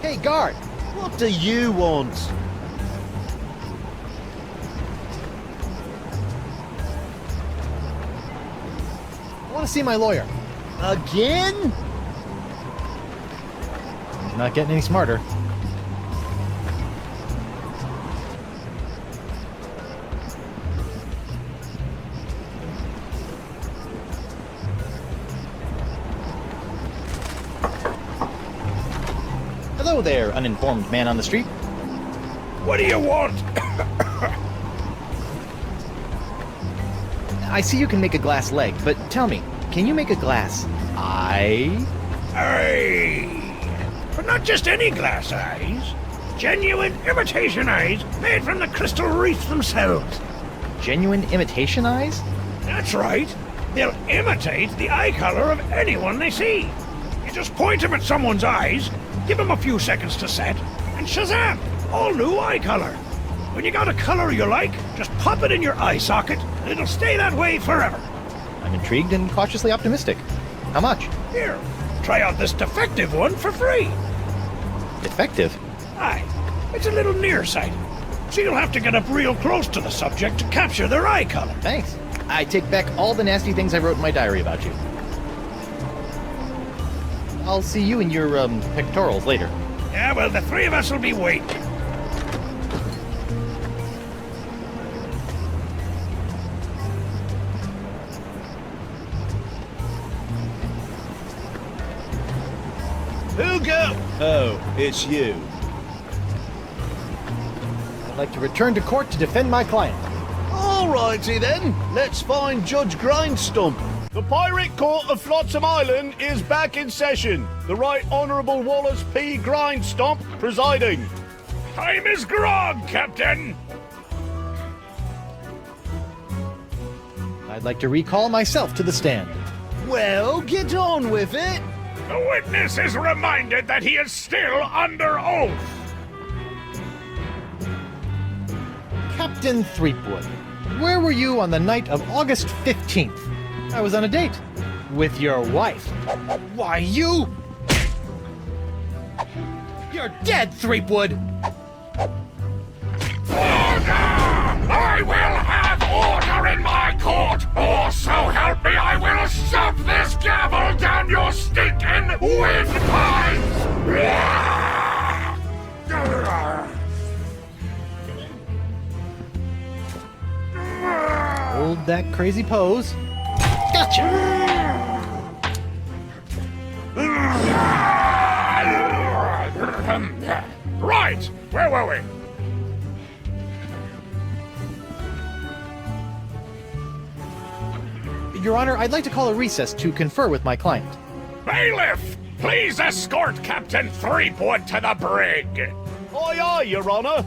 Hey, guard! What do you want? I want to see my lawyer. Again? He's not getting any smarter. Hello there, uninformed man on the street. What do you want? I see you can make a glass leg, but tell me, can you make a glass eye? Aye. But not just any glass eyes. Genuine imitation eyes made from the crystal reef themselves. Genuine imitation eyes? That's right. They'll imitate the eye color of anyone they see. You just point them at someone's eyes, give them a few seconds to set, and shazam! All new eye color. When you got a color you like, just pop it in your eye socket, and it'll stay that way forever. I'm intrigued and cautiously optimistic. How much? Here, try out this defective one for free. Defective? Aye, it's a little nearsighted, so you'll have to get up real close to the subject to capture their eye color. Thanks. I take back all the nasty things I wrote in my diary about you. I'll see you in your, pectorals later. Yeah, well, the three of us will be waiting. Who go? Oh, it's you. I'd like to return to court to defend my client. Alrighty then, let's find Judge Grindstump. The Pirate Court of Flotsam Island is back in session. The Right Honourable Wallace P. Grindstump presiding. Time is grog, Captain! I'd like to recall myself to the stand. Well, get on with it. The witness is reminded that he is still under oath. Captain Threepwood, where were you on the night of August 15th? I was on a date. With your wife. Why, you... You're dead, Threepwood! Order! I will have order in my court, or so help me, I will shove this gavel down your stinking windpipes! Hold that crazy pose. Gotcha! Right! Where were we? Your Honor, I'd like to call a recess to confer with my client. Bailiff! Please escort Captain Threepwood to the brig! Aye, aye, Your Honour.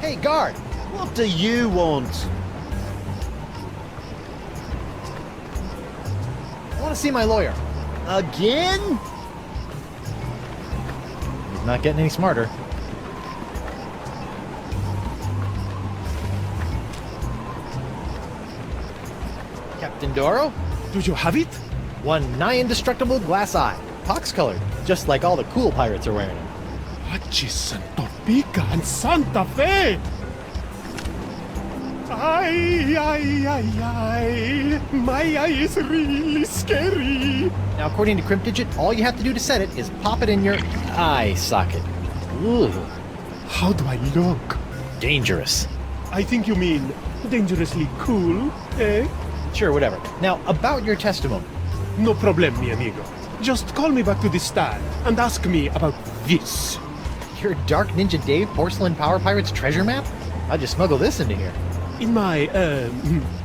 Hey, guard! What do you want? I want to see my lawyer. Again? He's not getting any smarter. Captain Doro? Do you have it? One nigh indestructible glass eye. Pox-colored, just like all the cool pirates are wearing them. Achis Santo Pica and Santa Fe! Ay, ay, ay, ay. My eye is really scary. Now, according to Crimp Digit, all you have to do to set it is pop it in your eye socket. Ooh, How do I look? dangerous. I think you mean dangerously cool, eh? Sure, whatever. Now, about your testimony. No problem, mi amigo. Just call me back to the stand and ask me about this. Your Dark Ninja Dave Porcelain Power Pirates treasure map? I'll just smuggle this into here. In my,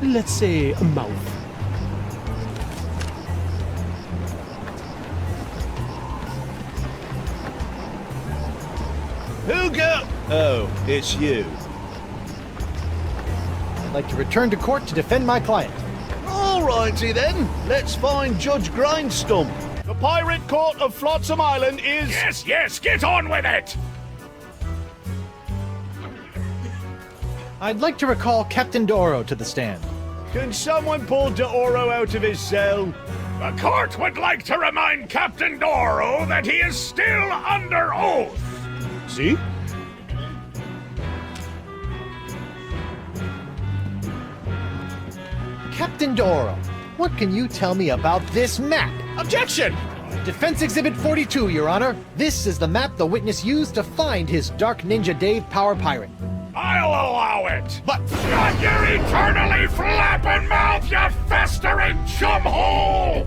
let's say, mouth. Who go? Oh, it's you. I'd like to return to court to defend my client. Alrighty then, let's find Judge Grindstump. The Pirate Court of Flotsam Island is... Yes, yes, get on with it! I'd like to recall Captain Doro to the stand. Can someone pull D'Oro out of his cell? The court would like to remind Captain Doro that he is still under oath. See? Captain Doro, what can you tell me about this map? Objection! Defense Exhibit 42, Your Honor. This is the map the witness used to find his Dark Ninja Dave Power Pirate. I'll allow it. But Shut your eternally flapping mouth, you festering chumhole!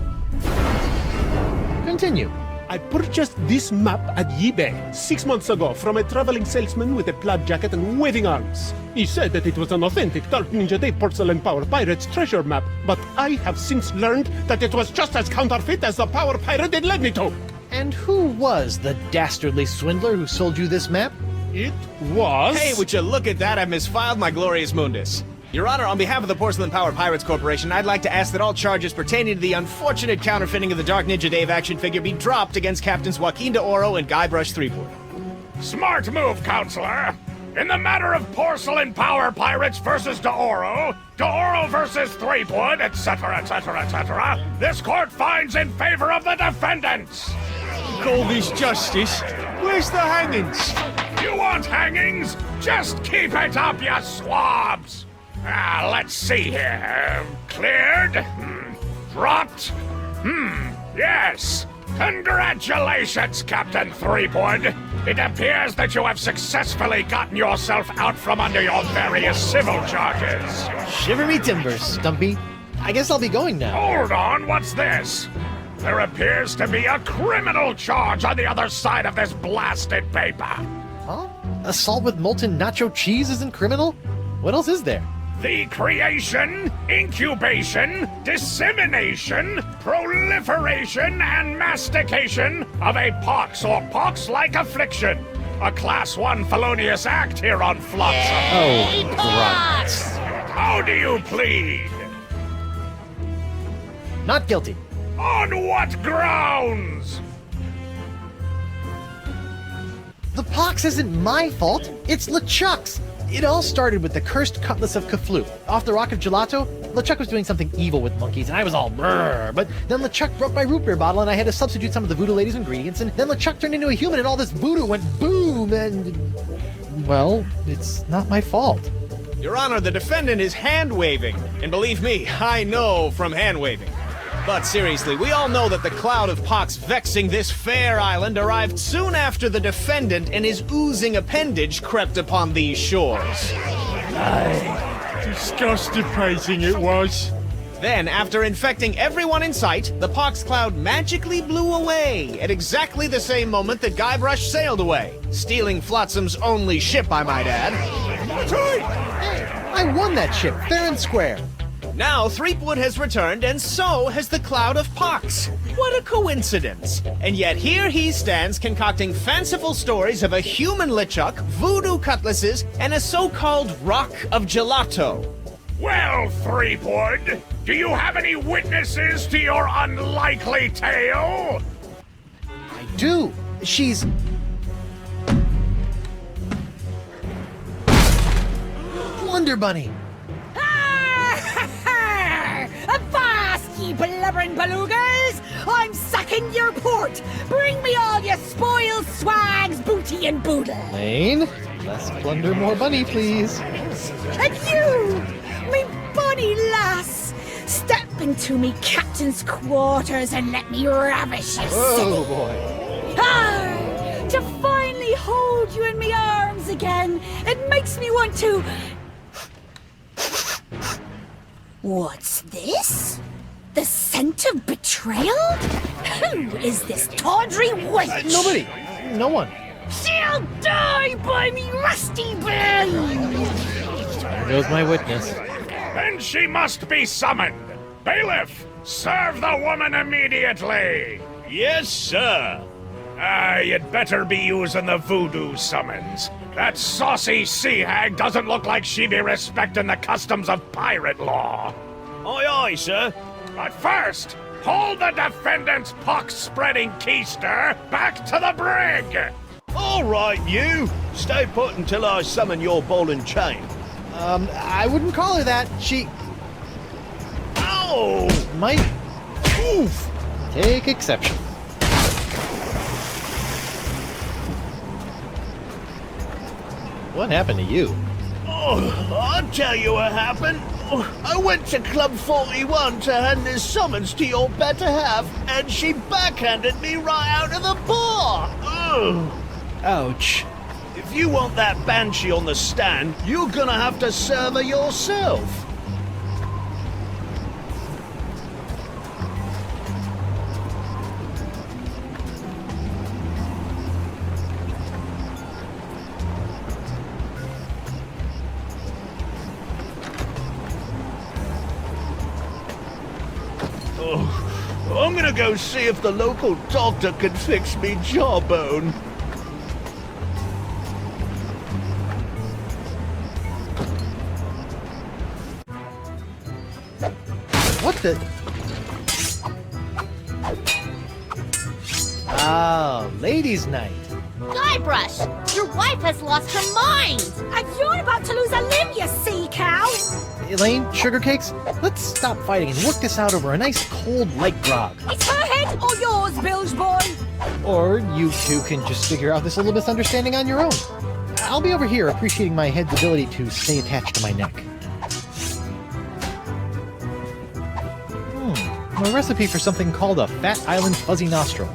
Continue. I purchased this map at eBay 6 months ago from a traveling salesman with a plaid jacket and waving arms. He said that it was an authentic Dark Ninja Dave Porcelain Power Pirate's treasure map, but I have since learned that it was just as counterfeit as the Power Pirate it led me to. And who was the dastardly swindler who sold you this map? It was... hey, would you look at that? I misfiled my glorious mundus. Your Honor, on behalf of the Porcelain Power Pirates Corporation, I'd like to ask that all charges pertaining to the unfortunate counterfeiting of the Dark Ninja Dave action figure be dropped against Captains Joaquin de Oro and Guybrush Threepwood. Smart move, Counselor. In the matter of Porcelain Power Pirates versus de Oro versus Threepwood, etc., etc., etc., this court finds in favor of the defendants. Call this justice. Where's the hangings? You want hangings? Just keep it up, you swabs! Let's see here. Cleared? Dropped? Yes. Congratulations, Captain Threepwood. It appears that you have successfully gotten yourself out from under your various civil charges. Shiver me timbers, Stumpy. I guess I'll be going now. Hold on, what's this? There appears to be a criminal charge on the other side of this blasted paper. Huh? Assault with molten nacho cheese isn't criminal? What else is there? The creation, incubation, dissemination, proliferation, and mastication of a pox or pox-like affliction. A Class 1 felonious act here on Flotsam. Oh, right. How do you plead? Not guilty. On what grounds? The pox isn't my fault. It's LeChuck's. It all started with the cursed cutlass of Kaflu. Off the rock of Gelato, LeChuck was doing something evil with monkeys, and I was all brrr. But then LeChuck broke my root beer bottle, and I had to substitute some of the voodoo lady's ingredients, and then LeChuck turned into a human, and all this voodoo went boom, and... well, it's not my fault. Your Honor, the defendant is hand-waving. And believe me, I know from hand-waving. But seriously, we all know that the cloud of pox vexing this fair island arrived soon after the defendant and his oozing appendage crept upon these shores. Disgusting it was. Then, after infecting everyone in sight, the pox cloud magically blew away at exactly the same moment that Guybrush sailed away, stealing Flotsam's only ship, I might add. Hey, I won that ship, fair and square. Now Threepwood has returned, and so has the cloud of pox. What a coincidence! And yet here he stands concocting fanciful stories of a human LeChuck, voodoo cutlasses, and a so-called rock of gelato. Well, Threepwood, do you have any witnesses to your unlikely tale? I do. She's... Wonder Bunny. Avast, ye blubbering belugas! I'm sacking your port! Bring me all your spoils, swags, booty, and boodle! Lane, less plunder, more bunny, please. And you, me bonny lass, step into me captain's quarters and let me ravish your Oh, city. boy. Ah, to finally hold you in me arms again, it makes me want to... What's this? The scent of betrayal? Who is this tawdry wench? Nobody. No one. She'll die by me rusty blade! There goes my witness. Then she must be summoned. Bailiff, serve the woman immediately. Yes, sir. You'd better be using the voodoo summons. That saucy sea hag doesn't look like she be respecting the customs of pirate law. Aye, aye, sir. But first, hold the defendant's pox-spreading keister back to the brig! All right, you. Stay put until I summon your ball and chain. I wouldn't call her that. She Ow! might Oof! Take exception. What happened to you? Oh, I'll tell you what happened. I went to Club 41 to hand this summons to your better half, and she backhanded me right out of the bar. Ugh. Ouch. If you want that banshee on the stand, you're gonna have to serve her yourself. I'm gonna go see if the local doctor can fix me jawbone. What the? Ah, ladies' night. Guybrush, your wife has lost her mind! And you're about to lose a limb, you sea cow! Elaine, sugar cakes, let's stop fighting and work this out over a nice cold light grog. It's her head or yours, bilge boy! Or you two can just figure out this little misunderstanding on your own. I'll be over here appreciating my head's ability to stay attached to my neck. A recipe for something called a Fat Island Fuzzy Nostril.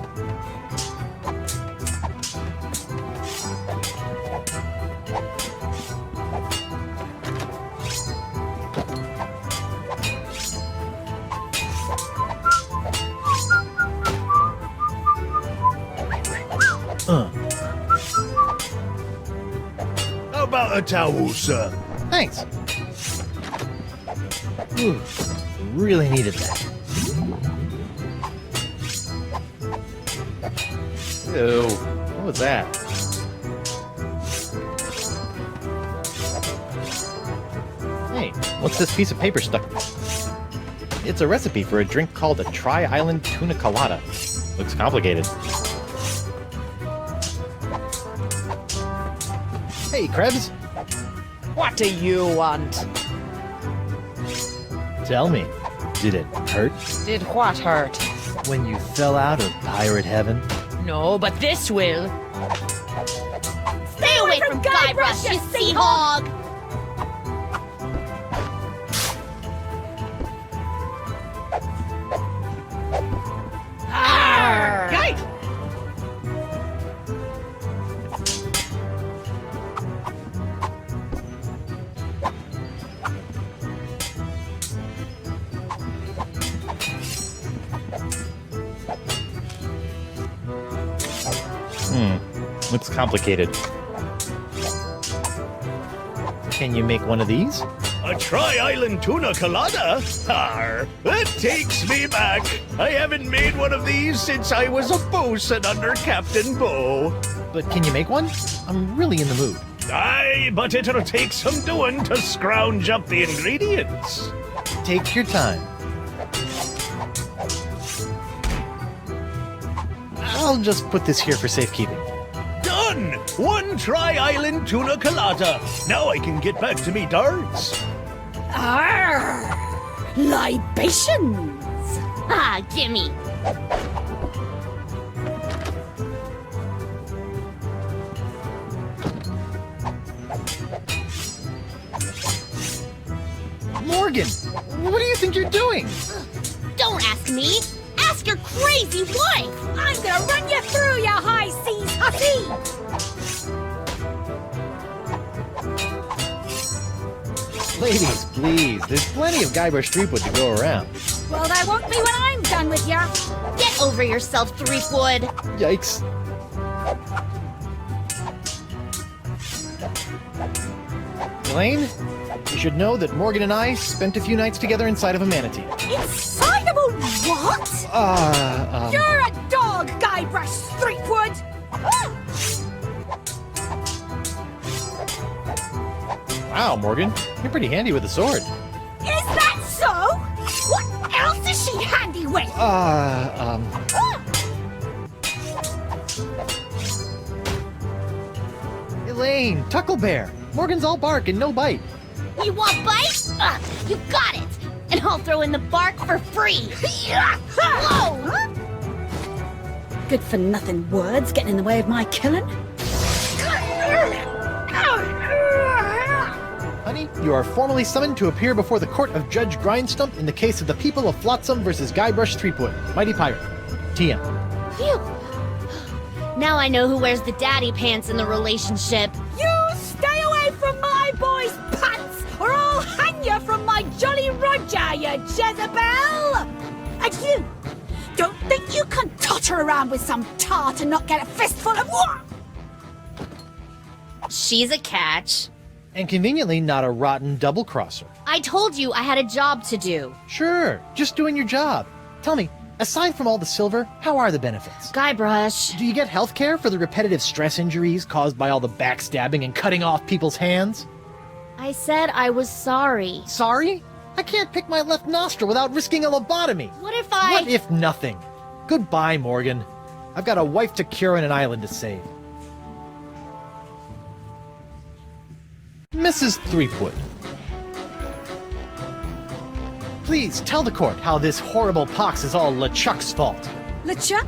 How about a towel, sir? Thanks. Ooh, really needed that. Ew, what was that? Hey, what's this piece of paper stuck? It's a recipe for a drink called a Tri-Island Tuna Colada. Looks complicated. Hey, Krebs. What do you want? Tell me, did it hurt Did what hurt? when you fell out of pirate heaven? No, but this will. Stay away from Guybrush, you sea hog! Arr! Yike! Looks complicated. Can you make one of these? A Tri-Island Tuna Colada? Arr, that takes me back. I haven't made one of these since I was a bosun under Captain Bo. But can you make one? I'm really in the mood. Aye, but it'll take some doing to scrounge up the ingredients. Take your time. I'll just put this here for safekeeping. Done! One Tri-Island Tuna Colada. Now I can get back to me darts. Arr! Libations! Ah, gimme! Morgan, what do you think you're doing? Don't ask me! Ask your crazy wife! I'm gonna run you through, you high seas hussy! Ladies, please, there's plenty of Guybrush Threepwood to go around. Well, there won't be when I'm done with ya. Get over yourself, Threepwood! Yikes. Elaine, you should know that Morgan and I spent a few nights together inside of a manatee. Inside of a what? You're a dog, Guybrush Threepwood! Ah! Wow, Morgan, you're pretty handy with a sword. Is that so? What else is she handy with? Ah! Elaine, Tucklebear. Morgan's all bark and no bite. You want bite? You got it! And and I'll throw in the bark for free. Whoa! Good for nothing words getting in the way of my killing. Honey, you are formally summoned to appear before the court of Judge Grindstump in the case of the people of Flotsam versus Guybrush Threepwood, Mighty Pirate. TM. Phew. Now I know who wears the daddy pants in the relationship. You stay away from my boy's pants, or I'll hang you from my Jolly Roger, you Jezebel! And you, don't think you can totter around with some tart and not get a fistful of what? She's a catch. And conveniently not a rotten double-crosser. I told you I had a job to do. Sure, just doing your job. Tell me, aside from all the silver, how are the benefits? Guybrush. Do you get health care for the repetitive stress injuries caused by all the backstabbing and cutting off people's hands? I said I was sorry. Sorry? I can't pick my left nostril without risking a lobotomy. What if I... What if nothing? Goodbye, Morgan. I've got a wife to cure and an island to save. Mrs. Threepwood. Please tell the court how this horrible pox is all LeChuck's fault. LeChuck?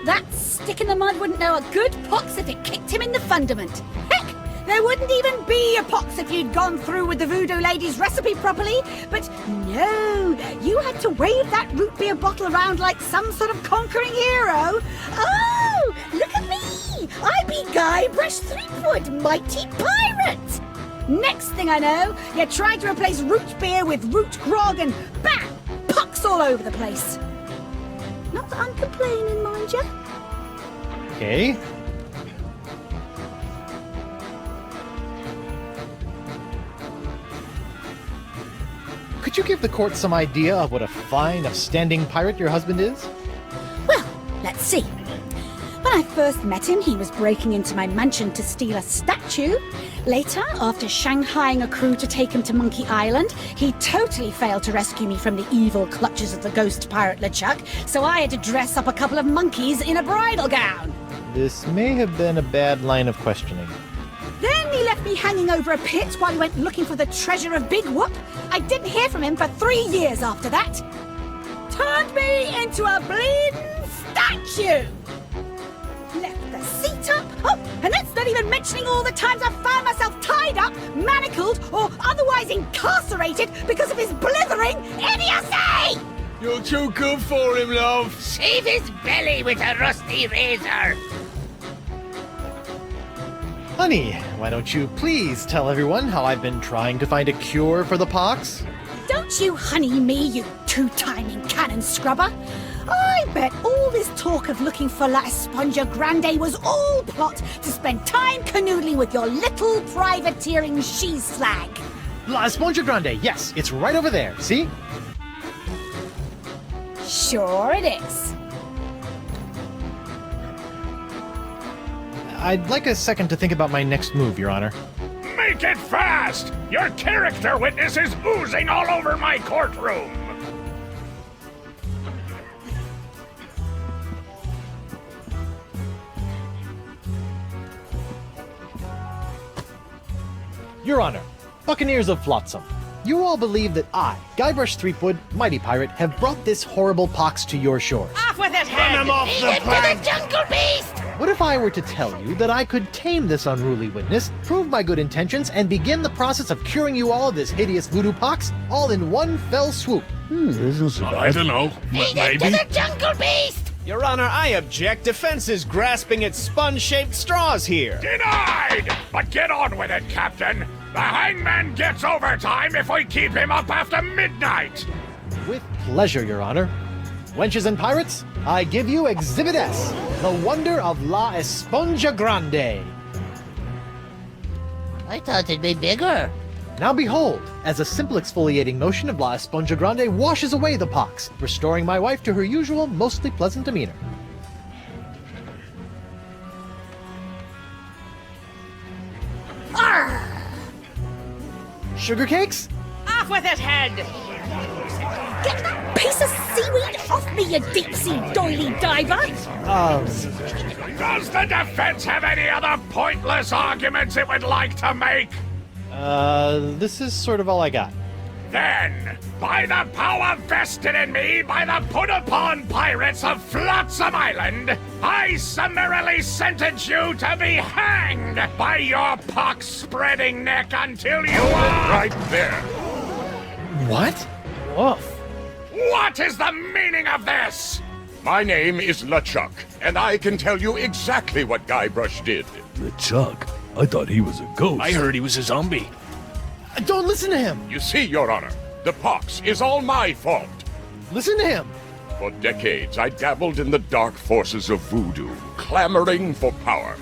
That stick in the mud wouldn't know a good pox if it kicked him in the fundament. Heck, there wouldn't even be a pox if you'd gone through with the voodoo lady's recipe properly. But no, you had to wave that root beer bottle around like some sort of conquering hero. Oh, look at me! I be Guybrush Threepwood, mighty pirate! Next thing I know, you tried to replace root beer with root grog and bam! Pox all over the place. Not that I'm complaining, mind you. Okay. Could you give the court some idea of what a fine, upstanding pirate your husband is? Well, let's see. When I first met him, he was breaking into my mansion to steal a statue. Later, after shanghaiing a crew to take him to Monkey Island, he totally failed to rescue me from the evil clutches of the ghost pirate LeChuck, so I had to dress up a couple of monkeys in a bridal gown. This may have been a bad line of questioning. Then he left me hanging over a pit while he went looking for the treasure of Big Whoop. I didn't hear from him for 3 years after that. Turned me into a bleeding statue. Left the seat up. Oh, and that's not even mentioning all the times I found myself tied up, manacled, or otherwise incarcerated because of his blithering idiocy! You're too good for him, love. Save his belly with a rusty razor. Honey, why don't you please tell everyone how I've been trying to find a cure for the pox? Don't you honey me, you two-timing cannon scrubber. I bet all this talk of looking for La Esponja Grande was all plot to spend time canoodling with your little privateering she-slag. La Esponja Grande, yes, it's right over there, see? Sure it is. I'd like a second to think about my next move, Your Honor. Make it fast! Your character witness is oozing all over my courtroom! Your Honor, Buccaneers of Flotsam, you all believe that I, Guybrush Threepwood, Mighty Pirate, have brought this horrible pox to your shores. Off with his head! Run him off the plank! Jungle beast! What if I were to tell you that I could tame this unruly witness, prove my good intentions, and begin the process of curing you all of this hideous voodoo pox, all in one fell swoop? I don't know. Maybe. The jungle beast! Your Honor, I object. Defense is grasping at sponge-shaped straws here. Denied! But get on with it, Captain. The hangman gets overtime if we keep him up after midnight. With pleasure, Your Honor. Wenches and pirates, I give you Exhibit S, the wonder of La Esponja Grande. I thought it'd be bigger. Now behold, as a simple exfoliating motion of La Esponja Grande washes away the pox, restoring my wife to her usual, mostly pleasant demeanor. Arr! Sugar cakes? Off with his head! Get that piece of seaweed off me, you deep-sea doily diver! Does the defense have any other pointless arguments it would like to make? This is sort of all I got. Then, by the power vested in me by the put-upon pirates of Flotsam Island, I summarily sentence you to be hanged by your pox-spreading neck until you are... Right there. What? Woof. What is the meaning of this? My name is LeChuck, and I can tell you exactly what Guybrush did. LeChuck? I thought he was a ghost. I heard he was a zombie. Don't listen to him! You see, Your Honor, the pox is all my fault. Listen to him! For decades, I dabbled in the dark forces of voodoo, clamoring for power.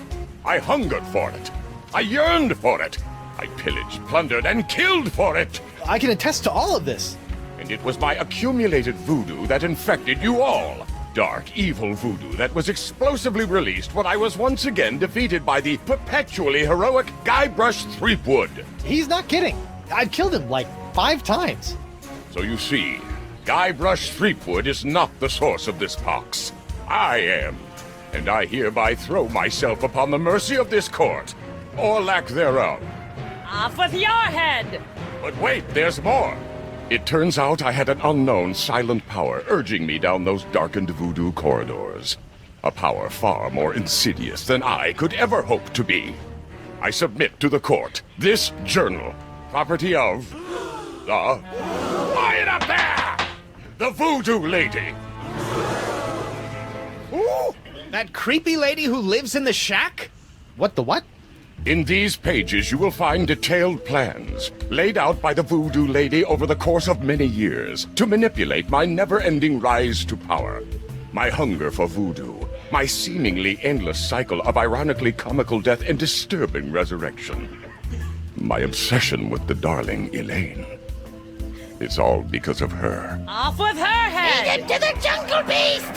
I hungered for it. I yearned for it. I pillaged, plundered, and killed for it. I can attest to all of this. And it was my accumulated voodoo that infected you all. Dark, evil voodoo that was explosively released when I was once again defeated by the perpetually heroic Guybrush Threepwood. He's not kidding. I've killed him like 5 times. So you see, Guybrush Threepwood is not the source of this pox. I am. And I hereby throw myself upon the mercy of this court, or lack thereof. Off with your head! But wait, there's more. It turns out I had an unknown silent power urging me down those darkened voodoo corridors. A power far more insidious than I could ever hope to be. I submit to the court this journal, property of the... Quiet up there! the Voodoo Lady. Ooh, that creepy lady who lives in the shack? What the what? In these pages you will find detailed plans, laid out by the Voodoo Lady over the course of many years, to manipulate my never-ending rise to power. My hunger for voodoo, my seemingly endless cycle of ironically comical death and disturbing resurrection. My obsession with the darling Elaine. It's all because of her. Off with her head! To the jungle beast!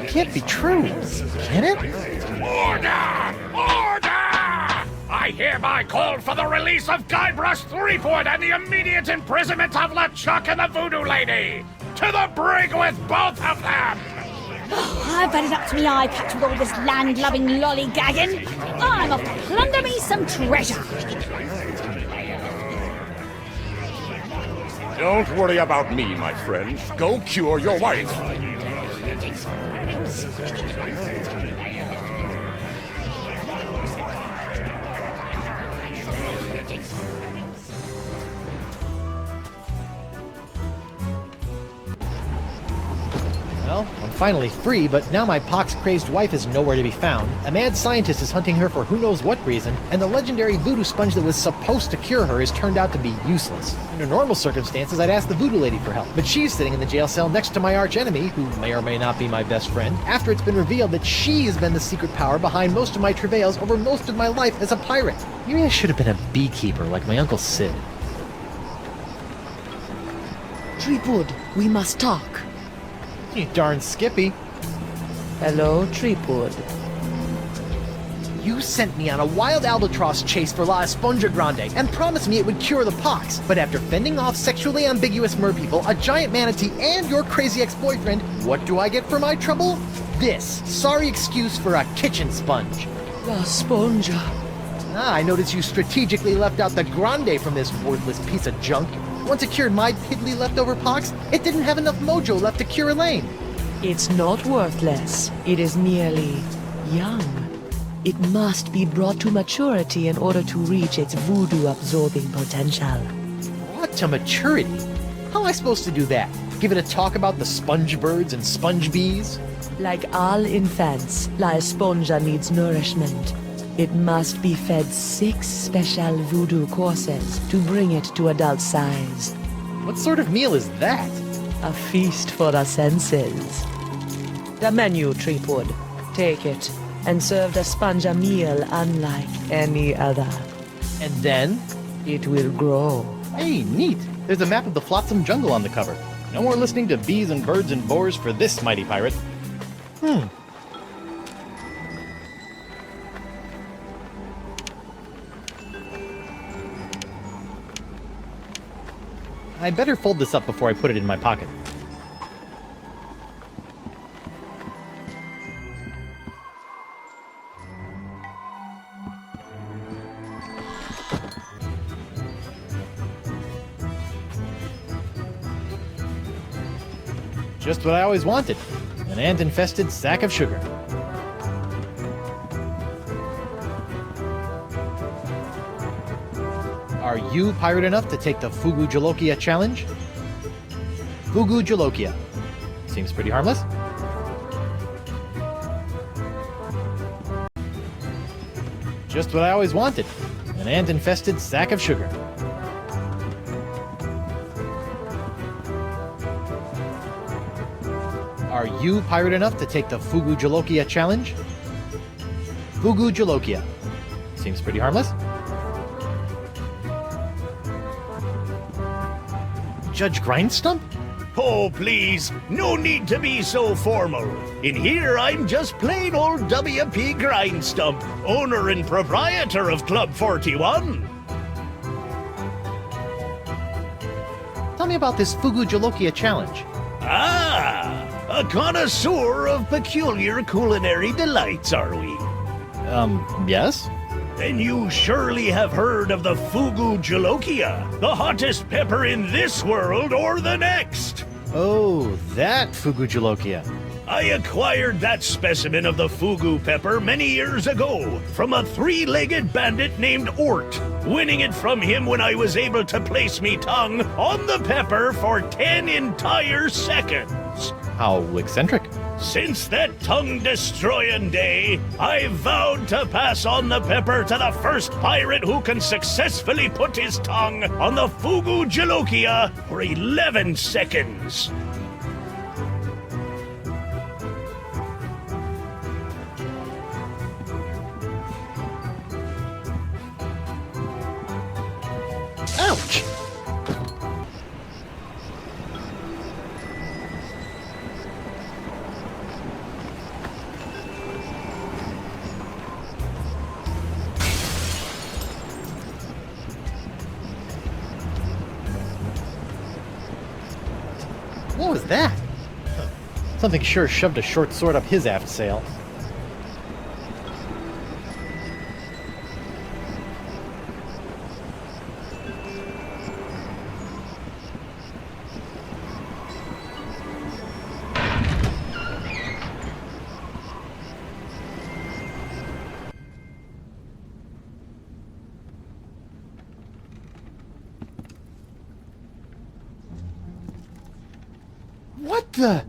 It can't be true. Can it? Order! Order! I hereby call for the release of Guybrush Threepwood and the immediate imprisonment of LeChuck and the Voodoo Lady! To the brig with both of them! I've had it up to me eye patch with all this land-loving lollygagging. I'm off to plunder me some treasure. Don't worry about me, my friend. Go cure your wife. Well, I'm finally free, but now my pox-crazed wife is nowhere to be found. A mad scientist is hunting her for who knows what reason, and the legendary voodoo sponge that was supposed to cure her has turned out to be useless. Under normal circumstances, I'd ask the voodoo lady for help, but she's sitting in the jail cell next to my archenemy, who may or may not be my best friend, after it's been revealed that she has been the secret power behind most of my travails over most of my life as a pirate. Maybe I should have been a beekeeper like my Uncle Sid. Threepwood, we must talk. You darn Skippy. Hello, Threepwood. You sent me on a wild albatross chase for La Esponja Grande and promised me it would cure the pox. But after fending off sexually ambiguous merpeople, a giant manatee, and your crazy ex-boyfriend, what do I get for my trouble? This sorry excuse for a kitchen sponge. La Esponja. Ah, I noticed you strategically left out the Grande from this worthless piece of junk. Once it cured my piddly leftover pox, it didn't have enough mojo left to cure Elaine. It's not worthless. It is merely young. It must be brought to maturity in order to reach its voodoo-absorbing potential. Brought to maturity? How am I supposed to do that? Give it a talk about the sponge birds and sponge bees? Like all infants, La Esponja needs nourishment. It must be fed 6 special voodoo courses to bring it to adult size. What sort of meal is that? A feast for the senses. The menu, Threepwood. Take it, and serve the sponge a meal unlike any other. And then? It will grow. Hey, neat. There's a map of the Flotsam jungle on the cover. No more listening to bees and birds and boars for this mighty pirate. I better fold this up before I put it in my pocket. Just what I always wanted. An ant-infested sack of sugar. Are you pirate enough to take the Fugu Jolokia challenge? Fugu Jolokia. Seems pretty harmless. Just what I always wanted. An ant-infested sack of sugar. Are you pirate enough to take the Fugu Jolokia challenge? Fugu Jolokia. Seems pretty harmless. Judge Grindstump? Oh, please, no need to be so formal. In here, I'm just plain old W.P. Grindstump, owner and proprietor of Club 41. Tell me about this Fugu Jolokia challenge. Ah, a connoisseur of peculiar culinary delights, are we? Yes? Then you surely have heard of the Fugu Jolokia, the hottest pepper in this world or the next. Oh, that Fugu Jolokia. I acquired that specimen of the Fugu pepper many years ago from a three-legged bandit named Ort, winning it from him when I was able to place me tongue on the pepper for 10 entire seconds. How eccentric. Since that tongue-destroying day, I vowed to pass on the pepper to the first pirate who can successfully put his tongue on the Fugu Jolokia for 11 seconds. Ouch! What was that? Something sure shoved a short sword up his aft sail. What the?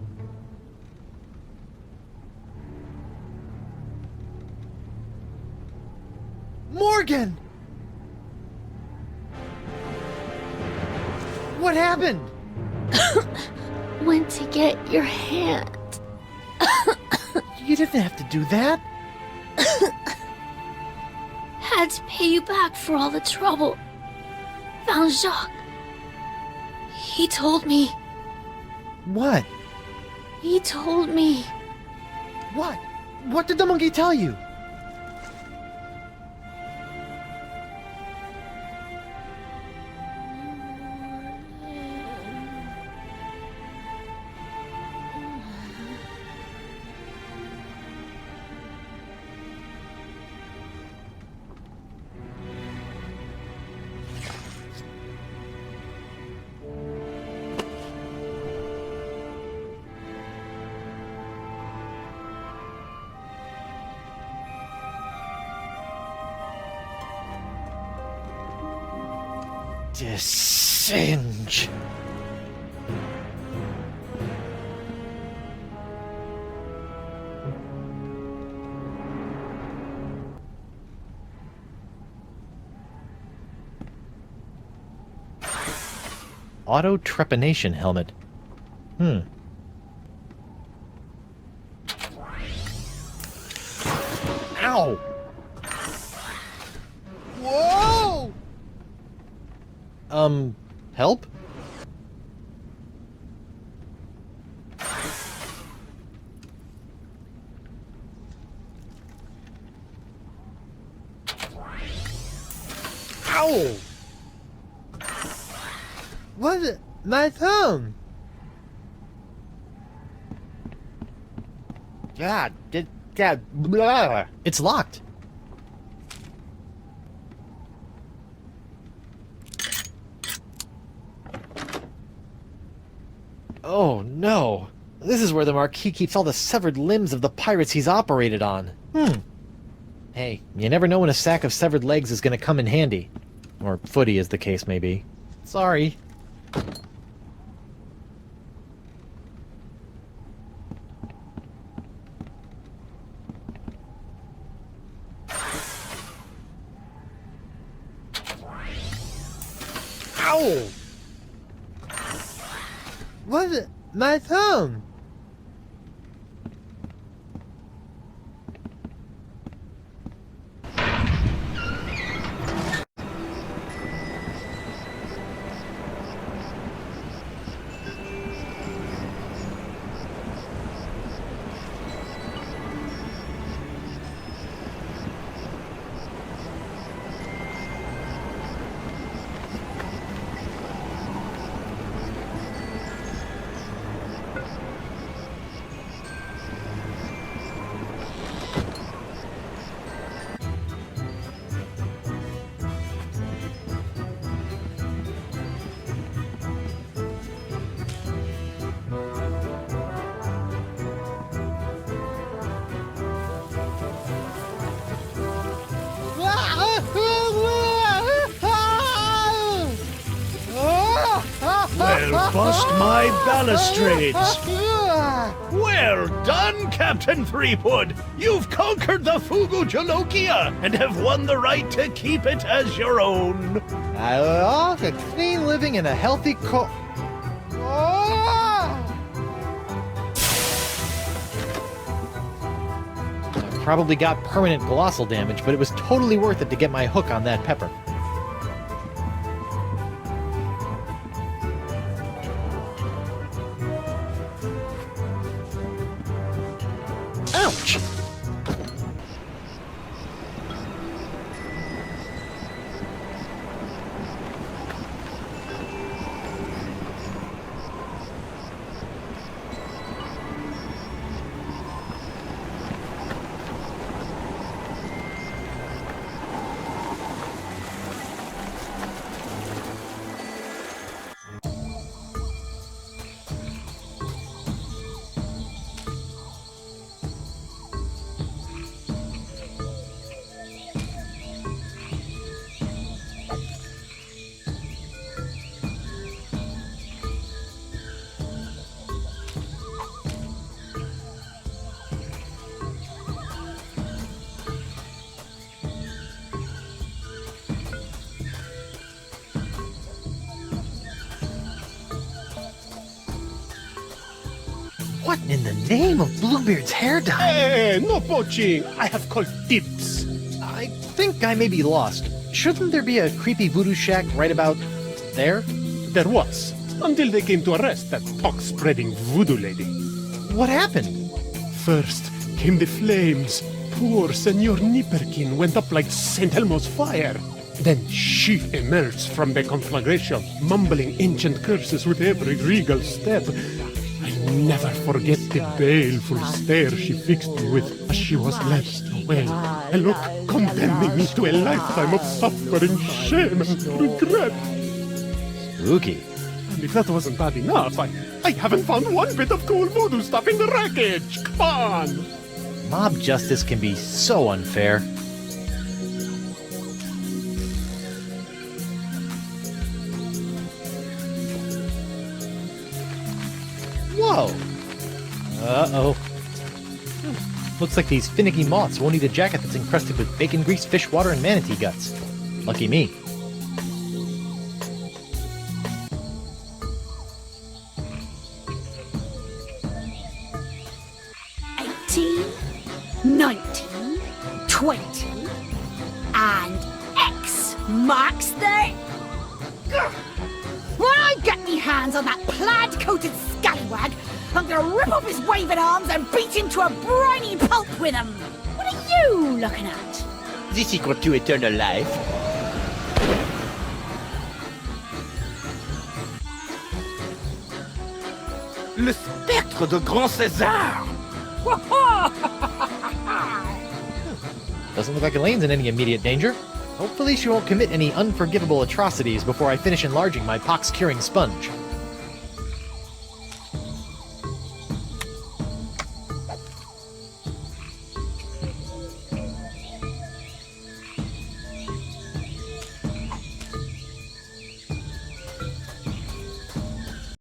Morgan! What happened? Went to get your hand. You didn't have to do that. Had to pay you back for all the trouble. Found Jacques. He told me. What? He told me. What? What did the monkey tell you? Singe. Auto trepanation helmet. Ow! Whoa! Help? Ow! What's it? My thumb! God, blah. It's locked. Oh no. This is where the Marquis keeps all the severed limbs of the pirates he's operated on. Hey, you never know when a sack of severed legs is going to come in handy. Or footy, as the case may be. Sorry. Ow! What? My thumb! Well, bust my balustrades! Well done, Captain Threepwood! You've conquered the Fugu Jalokia and have won the right to keep it as your own. I love a clean living and a healthy I probably got permanent glossal damage, but it was totally worth it to get my hook on that pepper. Ouch! What in the name of Bluebeard's hair dye? Hey, no poaching! I have called dibs. I think I may be lost. Shouldn't there be a creepy voodoo shack right about there? There was, until they came to arrest that pox-spreading voodoo lady. What happened? First came the flames. Poor Senor Nipperkin went up like St. Elmo's fire. Then she emerged from the conflagration, mumbling ancient curses with every regal step. I never forget the baleful stare she fixed me with as she was led away. A look condemning me to a lifetime of suffering, shame, and regret. Spooky. And if that wasn't bad enough, I haven't found one bit of cool voodoo stuff in the wreckage. Come on! Mob justice can be so unfair. Whoa! Uh-oh. Looks like these finicky moths won't eat a jacket that's encrusted with bacon grease, fish water, and manatee guts. Lucky me. And X marks the... When I get me hands on that plaid-coated scallywag, I'm gonna rip off his waving arms and beat him to a briny pulp with them. What are you looking at? The secret to eternal life. Le spectre de Grand César! Doesn't look like Elaine's in any immediate danger. Hopefully she won't commit any unforgivable atrocities before I finish enlarging my pox-curing sponge.